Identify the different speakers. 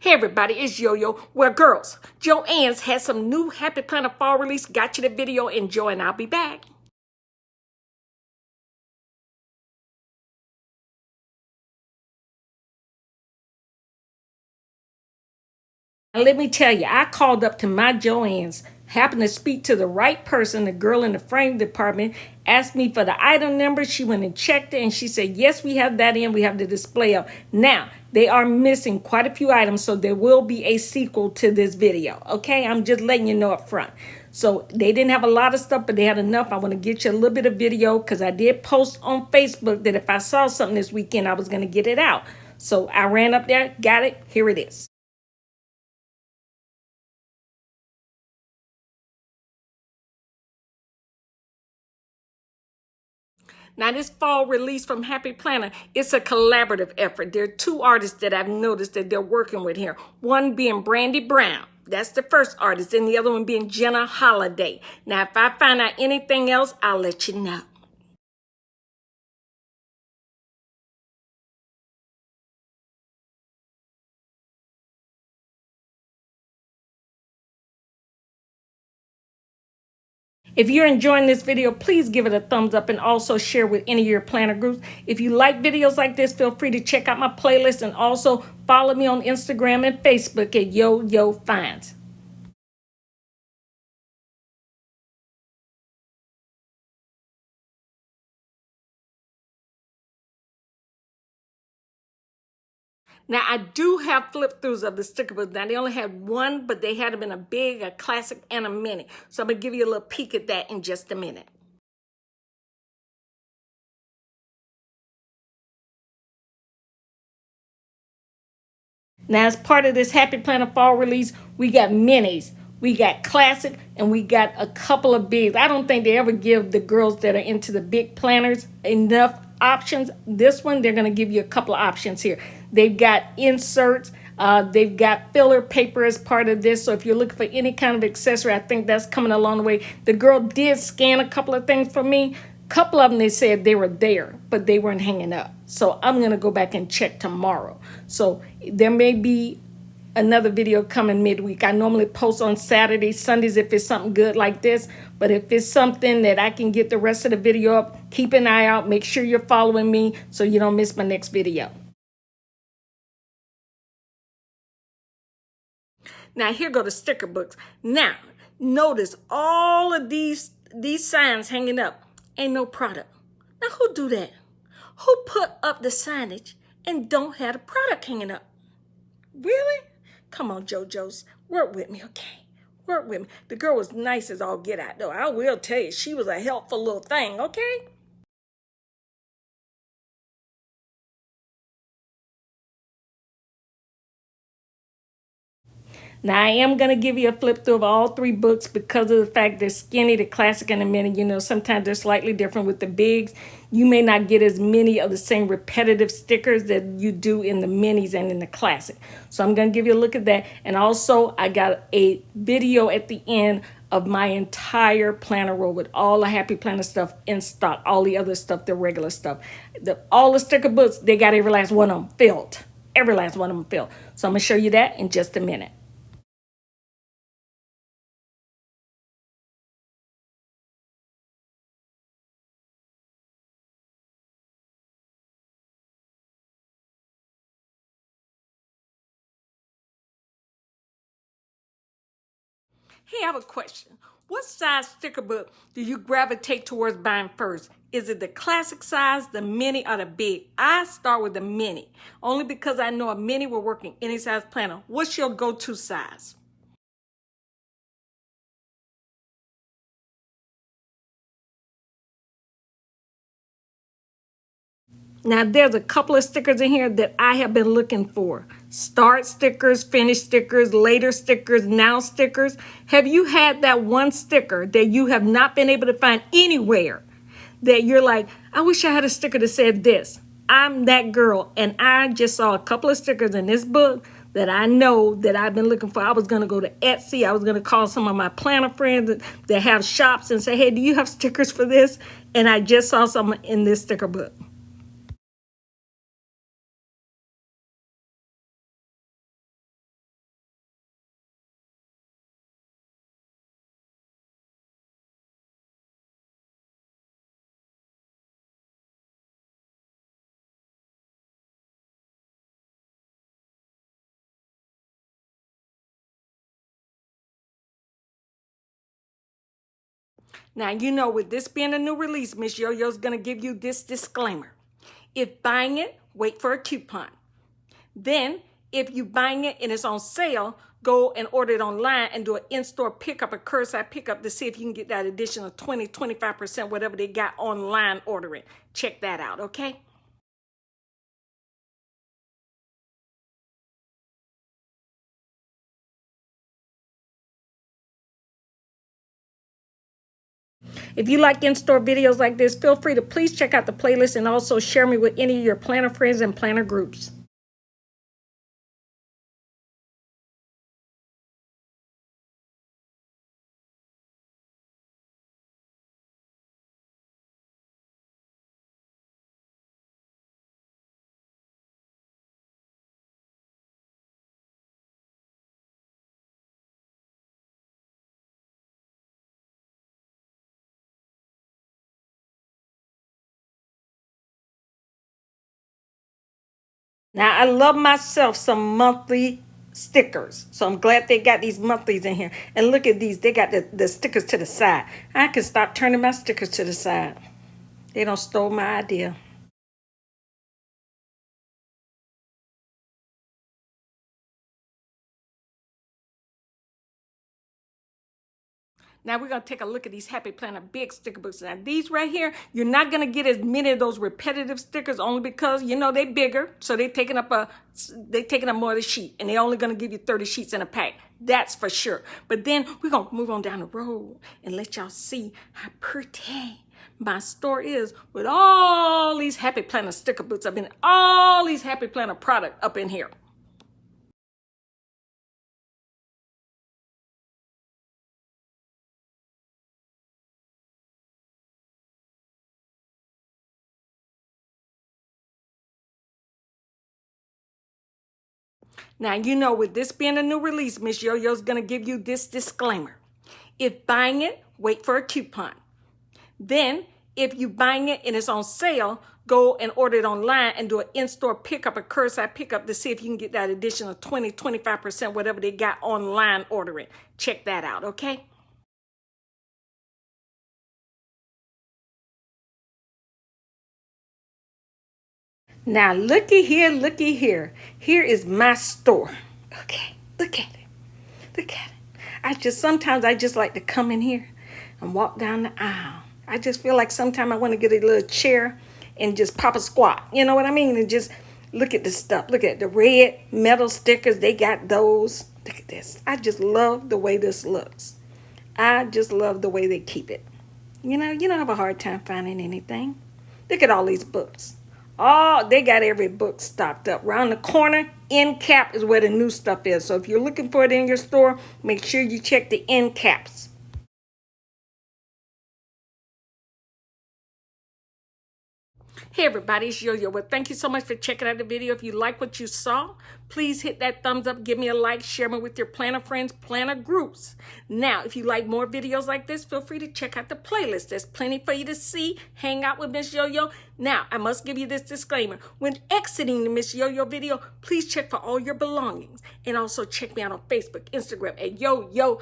Speaker 1: Hey everybody, it's Yo-Yo. Well, girls, Joanns has some new Happy Planner fall release. Got you the video. Enjoy, and I'll be back. Let me tell you, I called up to my Joanns, happened to speak to the right person, the girl in the frame department, asked me for the item number. She went and checked it, and she said, yes, we have that in. We have the display up. Now, they are missing quite a few items, so there will be a sequel to this video, okay? I'm just letting you know up front. So they didn't have a lot of stuff, but they had enough. I want to get you a little bit of video because I did post on Facebook that if I saw something this weekend, I was going to get it out. So I ran up there, got it. Here it is. Now, this fall release from Happy Planner, it's a collaborative effort. There are two artists that I've noticed that they're working with here. One being Brandy Brown. That's the first artist. And the other one being Jenna, Holliday. Now, if I find out anything else, I'll let you know. If you're enjoying this video, please give it a thumbs up and also share with any of your planner groups. If you like videos like this, feel free to check out my playlist and also follow me on Instagram and Facebook at Yoyofinds. Now, I do have flip-throughs of the sticker books. Now, they only had one, but they had them in a big, a classic, and a mini. So I'm going to give you a little peek at that in just a minute. Now, as part of this Happy Planner fall release, we got minis, we got classic, and we got a couple of bigs. I don't think they ever give the girls that are into the big planners enough options. This one, they're going to give you a couple of options here. They've got inserts. They've got filler paper as part of this. So if you're looking for any kind of accessory, I think that's coming along the way. The girl did scan a couple of things for me. Couple of them, they said they were there, but they weren't hanging up. So I'm going to go back and check tomorrow. So there may be another video coming midweek. I normally post on Saturdays, Sundays if it's something good like this. But if it's something that I can get the rest of the video up, keep an eye out. Make sure you're following me so you don't miss my next video. Now, here go the sticker books. Now, notice all of these signs hanging up. Ain't no product. Now, who do that? Who put up the signage and don't have the product hanging up? Really? Come on, JoJo's. Work with me, okay? Work with me. The girl was nice as all get out, though. I will tell you, she was a helpful little thing, okay? Now, I am going to give you a flip through of all three books because of the fact they're skinny, the classic, and the mini. You know, sometimes they're slightly different with the bigs. You may not get as many of the same repetitive stickers that you do in the minis and in the classic. So I'm going to give you a look at that. And also, I got a video at the end of my entire planner roll with all the Happy Planner stuff in stock, all the other stuff, the regular stuff. All the sticker books, they got every last one of them filled. Every last one of them filled. So I'm going to show you that in just a minute. Hey, I have a question. What size sticker book do you gravitate towards buying first? Is it the classic size, the mini, or the big? I start with the mini, only because I know a mini will work in any size planner. What's your go-to size? Now, there's a couple of stickers in here that I have been looking for. Start stickers, finish stickers, later stickers, now stickers. Have you had that one sticker that you have not been able to find anywhere that you're like, I wish I had a sticker that said this? I'm that girl, and I just saw a couple of stickers in this book that I know that I've been looking for. I was going to go to Etsy. I was going to call some of my planner friends that have shops and say, hey, do you have stickers for this? And I just saw some in this sticker book. Now, you know, with this being a new release, Miss Yo-Yo's going to give you this disclaimer. If buying it, wait for a coupon. Then, if you buying it and it's on sale, go and order it online and do an in-store pickup or curbside pickup to see if you can get that additional 20, 25%, whatever they got online ordering. Check that out, okay? If you like in-store videos like this, feel free to please check out the playlist and also share me with any of your planner friends and planner groups. Now, I love myself some monthly stickers. So I'm glad they got these monthlies in here. And look at these. They got the stickers to the side. I can stop turning my stickers to the side. They don't stole my idea. Now we're going to take a look at these Happy Planner big sticker books. Now these right here, you're not going to get as many of those repetitive stickers only because, you know, they're bigger. So they're taking up more of the sheet and they're only going to give you 30 sheets in a pack. That's for sure. But then we're going to move on down the road and let y'all see how pretty my store is with all these Happy Planner sticker books up in all these Happy Planner product up in here. Now, you know, with this being a new release, Miss Yo-Yo's going to give you this disclaimer. If buying it, wait for a coupon. Then, if you buying it and it's on sale, go and order it online and do an in-store pickup or curbside pickup to see if you can get that additional 20, 25%, whatever they got online ordering. Check that out, okay? Now, looky here, looky here. Here is my store. Okay, look at it. Look at it. Sometimes I just like to come in here and walk down the aisle. I just feel like sometimes I want to get a little chair and just pop a squat. You know what I mean? And just look at the stuff. Look at the red metal stickers. They got those. Look at this. I just love the way this looks. I just love the way they keep it. You know, you don't have a hard time finding anything. Look at all these books. Oh, they got every book stocked up. Around the corner, end cap is where the new stuff is. So if you're looking for it in your store, make sure you check the end caps. Hey everybody, it's Yo-Yo. Well, thank you so much for checking out the video. If you like what you saw, please hit that thumbs up, give me a like, share me with your planner friends, planner groups. Now, if you like more videos like this, feel free to check out the playlist. There's plenty for you to see. Hang out with Miss Yo-Yo. Now, I must give you this disclaimer. When exiting the Miss Yo-Yo video, please check for all your belongings. And also check me out on Facebook, Instagram at Yoyofinds.